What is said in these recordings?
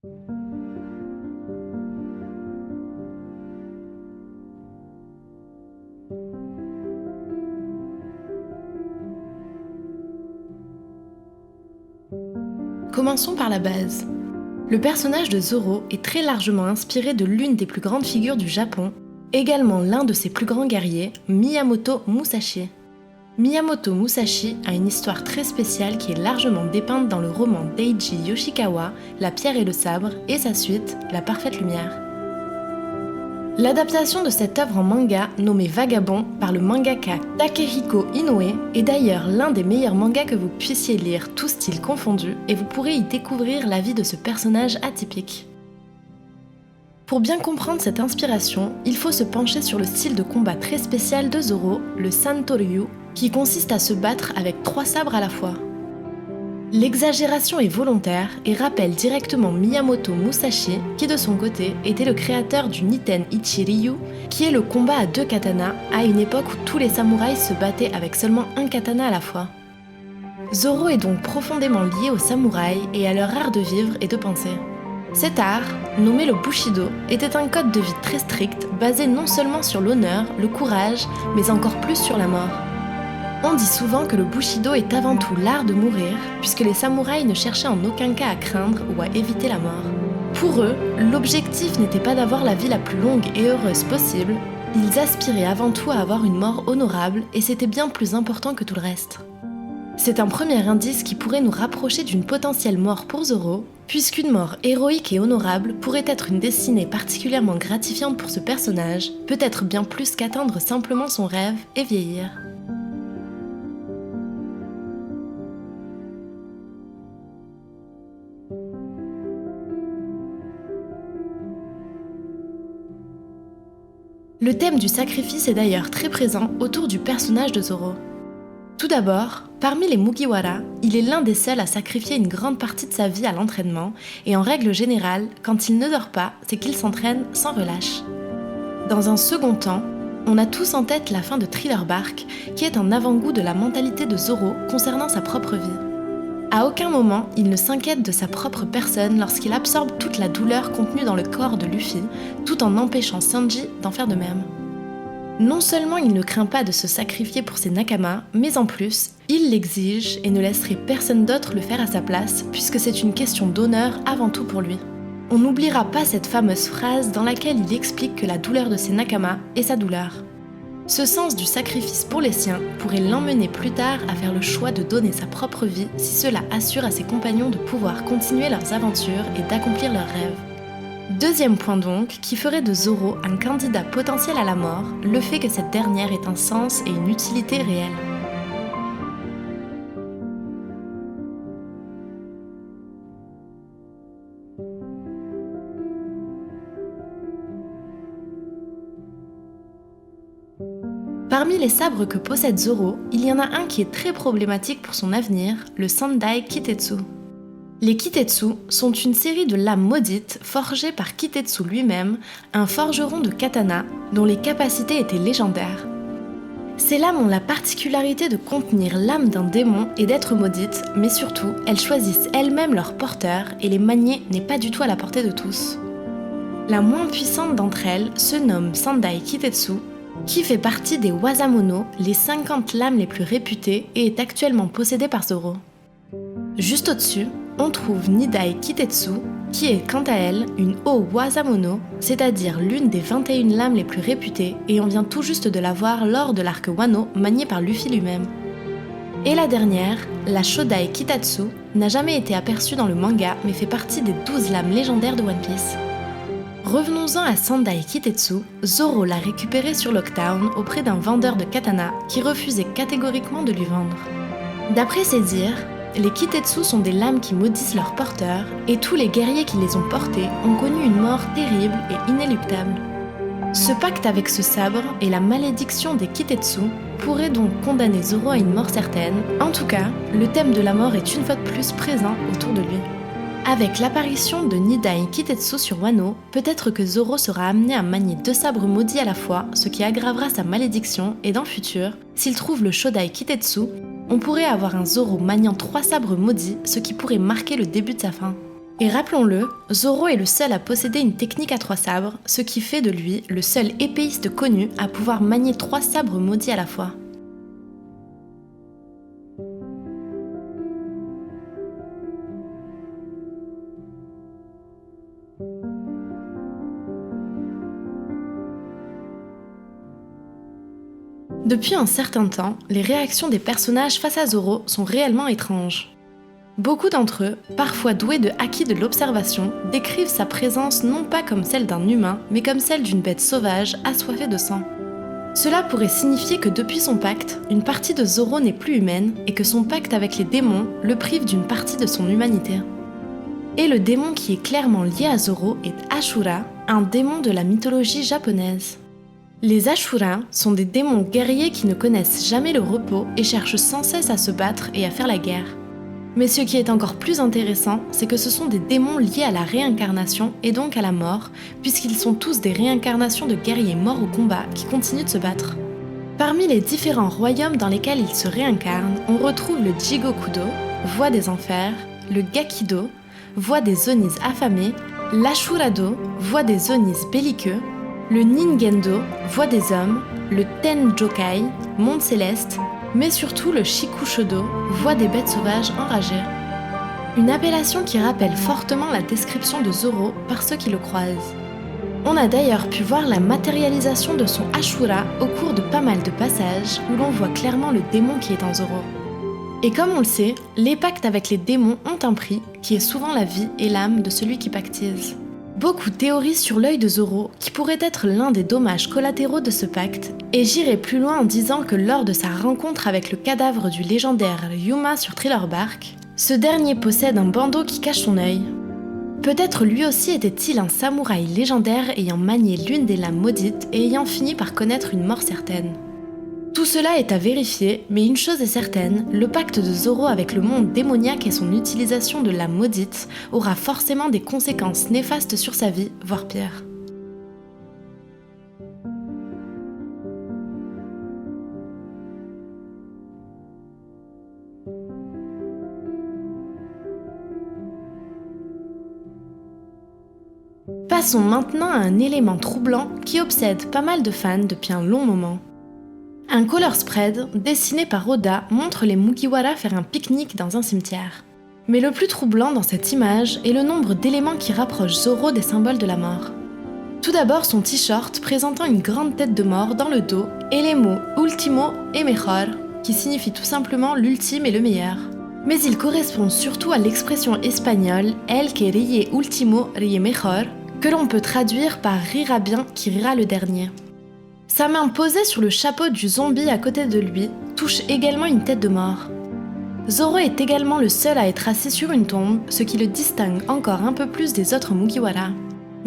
Commençons par la base. Le personnage de Zoro est très largement inspiré de l'une des plus grandes figures du Japon, également l'un de ses plus grands guerriers, Miyamoto Musashi. Miyamoto Musashi a une histoire très spéciale qui est largement dépeinte dans le roman d'Eiji Yoshikawa, La pierre et le sabre, et sa suite, La parfaite lumière. L'adaptation de cette œuvre en manga, nommée Vagabond, par le mangaka Takehiko Inoue, est d'ailleurs l'un des meilleurs mangas que vous puissiez lire, tous styles confondus, et vous pourrez y découvrir la vie de ce personnage atypique. Pour bien comprendre cette inspiration, il faut se pencher sur le style de combat très spécial de Zoro, le Santoryu, qui consiste à se battre avec 3 sabres à la fois. L'exagération est volontaire et rappelle directement Miyamoto Musashi, qui de son côté était le créateur du Niten Ichi-Ryu, qui est le combat à 2 katanas à une époque où tous les samouraïs se battaient avec seulement un katana à la fois. Zoro est donc profondément lié aux samouraïs et à leur art de vivre et de penser. Cet art, nommé le Bushido, était un code de vie très strict basé non seulement sur l'honneur, le courage, mais encore plus sur la mort. On dit souvent que le Bushido est avant tout l'art de mourir, puisque les samouraïs ne cherchaient en aucun cas à craindre ou à éviter la mort. Pour eux, l'objectif n'était pas d'avoir la vie la plus longue et heureuse possible, ils aspiraient avant tout à avoir une mort honorable et c'était bien plus important que tout le reste. C'est un premier indice qui pourrait nous rapprocher d'une potentielle mort pour Zoro, puisqu'une mort héroïque et honorable pourrait être une destinée particulièrement gratifiante pour ce personnage, peut-être bien plus qu'atteindre simplement son rêve et vieillir. Le thème du sacrifice est d'ailleurs très présent autour du personnage de Zoro. Tout d'abord, parmi les Mugiwara, il est l'un des seuls à sacrifier une grande partie de sa vie à l'entraînement, et en règle générale, quand il ne dort pas, c'est qu'il s'entraîne sans relâche. Dans un second temps, on a tous en tête la fin de Thriller Bark, qui est un avant-goût de la mentalité de Zoro concernant sa propre vie. À aucun moment, il ne s'inquiète de sa propre personne lorsqu'il absorbe toute la douleur contenue dans le corps de Luffy, tout en empêchant Sanji d'en faire de même. Non seulement il ne craint pas de se sacrifier pour ses nakamas, mais en plus, il l'exige et ne laisserait personne d'autre le faire à sa place, puisque c'est une question d'honneur avant tout pour lui. On n'oubliera pas cette fameuse phrase dans laquelle il explique que la douleur de ses nakamas est sa douleur. Ce sens du sacrifice pour les siens pourrait l'emmener plus tard à faire le choix de donner sa propre vie si cela assure à ses compagnons de pouvoir continuer leurs aventures et d'accomplir leurs rêves. Deuxième point donc, qui ferait de Zoro un candidat potentiel à la mort, le fait que cette dernière ait un sens et une utilité réelle. Parmi les sabres que possède Zoro, il y en a un qui est très problématique pour son avenir, le Sandai Kitetsu. Les Kitetsu sont une série de lames maudites forgées par Kitetsu lui-même, un forgeron de katana dont les capacités étaient légendaires. Ces lames ont la particularité de contenir l'âme d'un démon et d'être maudites, mais surtout, elles choisissent elles-mêmes leur porteur et les manier n'est pas du tout à la portée de tous. La moins puissante d'entre elles se nomme Sandai Kitetsu, qui fait partie des Wasamono, les 50 lames les plus réputées et est actuellement possédée par Zoro. Juste au-dessus, on trouve Nidai Kitetsu, qui est quant à elle une O-Wasamono, c'est-à-dire l'une des 21 lames les plus réputées, et on vient tout juste de la voir lors de l'arc Wano manié par Luffy lui-même. Et la dernière, la Shodai Kitatsu, n'a jamais été aperçue dans le manga mais fait partie des 12 lames légendaires de One Piece. Revenons-en à Sandai Kitetsu, Zoro l'a récupérée sur Locktown auprès d'un vendeur de katana qui refusait catégoriquement de lui vendre. D'après ses dires, les Kitetsu sont des lames qui maudissent leurs porteurs et tous les guerriers qui les ont portés ont connu une mort terrible et inéluctable. Ce pacte avec ce sabre et la malédiction des Kitetsu pourraient donc condamner Zoro à une mort certaine. En tout cas, le thème de la mort est une fois de plus présent autour de lui. Avec l'apparition de Nidai Kitetsu sur Wano, peut-être que Zoro sera amené à manier 2 sabres maudits à la fois, ce qui aggravera sa malédiction, et dans le futur, s'il trouve le Shodai Kitetsu, on pourrait avoir un Zoro maniant 3 sabres maudits, ce qui pourrait marquer le début de sa fin. Et rappelons-le, Zoro est le seul à posséder une technique à 3 sabres, ce qui fait de lui le seul épéiste connu à pouvoir manier 3 sabres maudits à la fois. Depuis un certain temps, les réactions des personnages face à Zoro sont réellement étranges. Beaucoup d'entre eux, parfois doués de acquis de l'observation, décrivent sa présence non pas comme celle d'un humain, mais comme celle d'une bête sauvage assoiffée de sang. Cela pourrait signifier que depuis son pacte, une partie de Zoro n'est plus humaine et que son pacte avec les démons le prive d'une partie de son humanité. Et le démon qui est clairement lié à Zoro est Ashura, un démon de la mythologie japonaise. Les Ashura sont des démons guerriers qui ne connaissent jamais le repos et cherchent sans cesse à se battre et à faire la guerre. Mais ce qui est encore plus intéressant, c'est que ce sont des démons liés à la réincarnation et donc à la mort, puisqu'ils sont tous des réincarnations de guerriers morts au combat qui continuent de se battre. Parmi les différents royaumes dans lesquels ils se réincarnent, on retrouve le Jigokudo, voie des enfers, le Gakido, voie des Onis affamés, l'Ashurado, voie des Onis belliqueux, le Ningendo, voie des hommes, le Tenjokai, monde céleste, mais surtout le Shikushodo, voie des bêtes sauvages enragées. Une appellation qui rappelle fortement la description de Zoro par ceux qui le croisent. On a d'ailleurs pu voir la matérialisation de son Ashura au cours de pas mal de passages où l'on voit clairement le démon qui est en Zoro. Et comme on le sait, les pactes avec les démons ont un prix, qui est souvent la vie et l'âme de celui qui pactise. Beaucoup théorisent sur l'œil de Zoro, qui pourrait être l'un des dommages collatéraux de ce pacte, et j'irai plus loin en disant que lors de sa rencontre avec le cadavre du légendaire Yuma sur Thriller Bark, ce dernier possède un bandeau qui cache son œil. Peut-être lui aussi était-il un samouraï légendaire ayant manié l'une des lames maudites et ayant fini par connaître une mort certaine. Tout cela est à vérifier, mais une chose est certaine, le pacte de Zoro avec le monde démoniaque et son utilisation de l'âme maudite aura forcément des conséquences néfastes sur sa vie, voire pire. Passons maintenant à un élément troublant qui obsède pas mal de fans depuis un long moment. Un color spread, dessiné par Oda, montre les Mugiwara faire un pique-nique dans un cimetière. Mais le plus troublant dans cette image est le nombre d'éléments qui rapprochent Zoro des symboles de la mort. Tout d'abord son t-shirt présentant une grande tête de mort dans le dos et les mots Ultimo et Mejor, qui signifient tout simplement l'ultime et le meilleur. Mais ils correspondent surtout à l'expression espagnole El que ríe último ríe mejor, que l'on peut traduire par rira bien qui rira le dernier. Sa main posée sur le chapeau du zombie à côté de lui touche également une tête de mort. Zoro est également le seul à être assis sur une tombe, ce qui le distingue encore un peu plus des autres Mugiwara.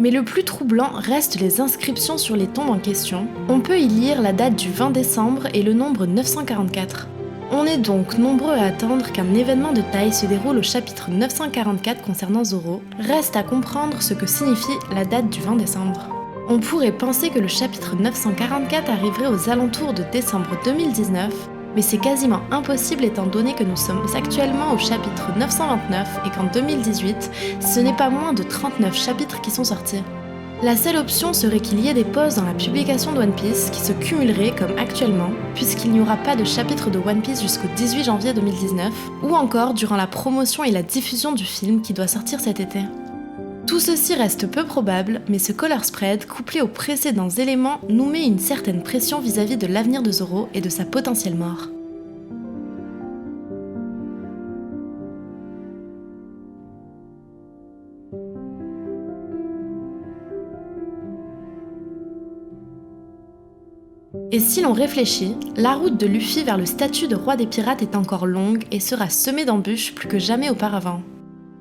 Mais le plus troublant reste les inscriptions sur les tombes en question. On peut y lire la date du 20 décembre et le nombre 944. On est donc nombreux à attendre qu'un événement de taille se déroule au chapitre 944 concernant Zoro. Reste à comprendre ce que signifie la date du 20 décembre. On pourrait penser que le chapitre 944 arriverait aux alentours de décembre 2019, mais c'est quasiment impossible étant donné que nous sommes actuellement au chapitre 929 et qu'en 2018, ce n'est pas moins de 39 chapitres qui sont sortis. La seule option serait qu'il y ait des pauses dans la publication de One Piece qui se cumuleraient comme actuellement, puisqu'il n'y aura pas de chapitre de One Piece jusqu'au 18 janvier 2019, ou encore durant la promotion et la diffusion du film qui doit sortir cet été. Tout ceci reste peu probable, mais ce color spread, couplé aux précédents éléments, nous met une certaine pression vis-à-vis de l'avenir de Zoro et de sa potentielle mort. Et si l'on réfléchit, la route de Luffy vers le statut de roi des pirates est encore longue et sera semée d'embûches plus que jamais auparavant.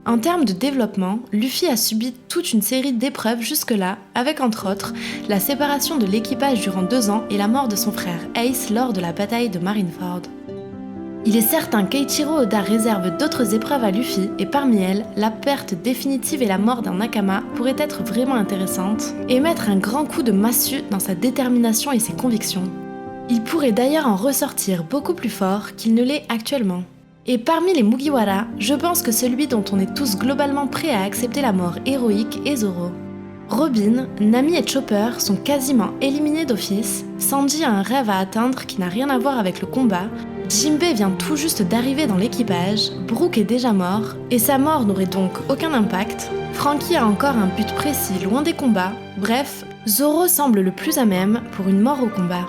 En termes de développement, Luffy a subi toute une série d'épreuves jusque-là, avec entre autres la séparation de l'équipage durant 2 ans et la mort de son frère Ace lors de la bataille de Marineford. Il est certain qu'Eiichiro Oda réserve d'autres épreuves à Luffy et parmi elles, la perte définitive et la mort d'un Nakama pourraient être vraiment intéressantes et mettre un grand coup de massue dans sa détermination et ses convictions. Il pourrait d'ailleurs en ressortir beaucoup plus fort qu'il ne l'est actuellement. Et parmi les Mugiwara, je pense que celui dont on est tous globalement prêts à accepter la mort héroïque est Zoro. Robin, Nami et Chopper sont quasiment éliminés d'office, Sanji a un rêve à atteindre qui n'a rien à voir avec le combat, Jinbei vient tout juste d'arriver dans l'équipage, Brook est déjà mort, et sa mort n'aurait donc aucun impact, Franky a encore un but précis loin des combats, bref, Zoro semble le plus à même pour une mort au combat.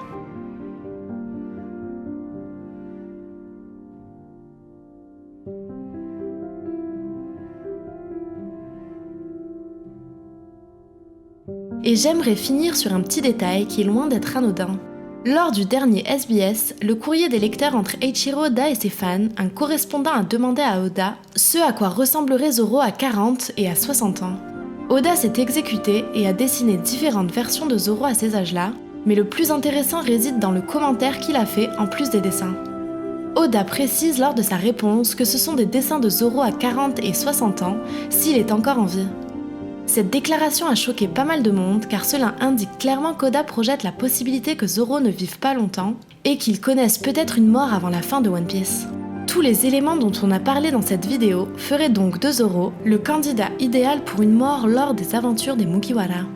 Et j'aimerais finir sur un petit détail qui est loin d'être anodin. Lors du dernier SBS, le courrier des lecteurs entre Eiichiro Oda et ses fans, un correspondant a demandé à Oda ce à quoi ressemblerait Zoro à 40 et à 60 ans. Oda s'est exécuté et a dessiné différentes versions de Zoro à ces âges-là, mais le plus intéressant réside dans le commentaire qu'il a fait en plus des dessins. Oda précise lors de sa réponse que ce sont des dessins de Zoro à 40 et 60 ans, s'il est encore en vie. Cette déclaration a choqué pas mal de monde car cela indique clairement qu'Oda projette la possibilité que Zoro ne vive pas longtemps et qu'il connaisse peut-être une mort avant la fin de One Piece. Tous les éléments dont on a parlé dans cette vidéo feraient donc de Zoro le candidat idéal pour une mort lors des aventures des Mugiwara.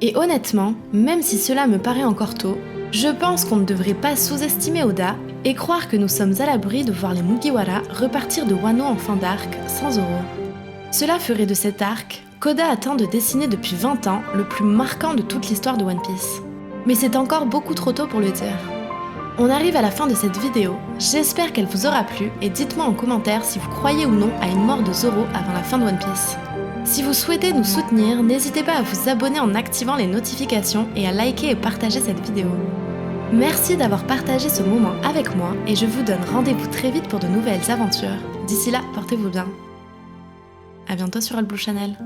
Et honnêtement, même si cela me paraît encore tôt, je pense qu'on ne devrait pas sous-estimer Oda et croire que nous sommes à l'abri de voir les Mugiwara repartir de Wano en fin d'arc sans Zoro. Cela ferait de cet arc qu'Oda a de dessiner depuis 20 ans le plus marquant de toute l'histoire de One Piece. Mais c'est encore beaucoup trop tôt pour le dire. On arrive à la fin de cette vidéo, j'espère qu'elle vous aura plu et dites-moi en commentaire si vous croyez ou non à une mort de Zoro avant la fin de One Piece. Si vous souhaitez nous soutenir, n'hésitez pas à vous abonner en activant les notifications et à liker et partager cette vidéo. Merci d'avoir partagé ce moment avec moi et je vous donne rendez-vous très vite pour de nouvelles aventures. D'ici là, portez-vous bien. À bientôt sur All Blue Channel.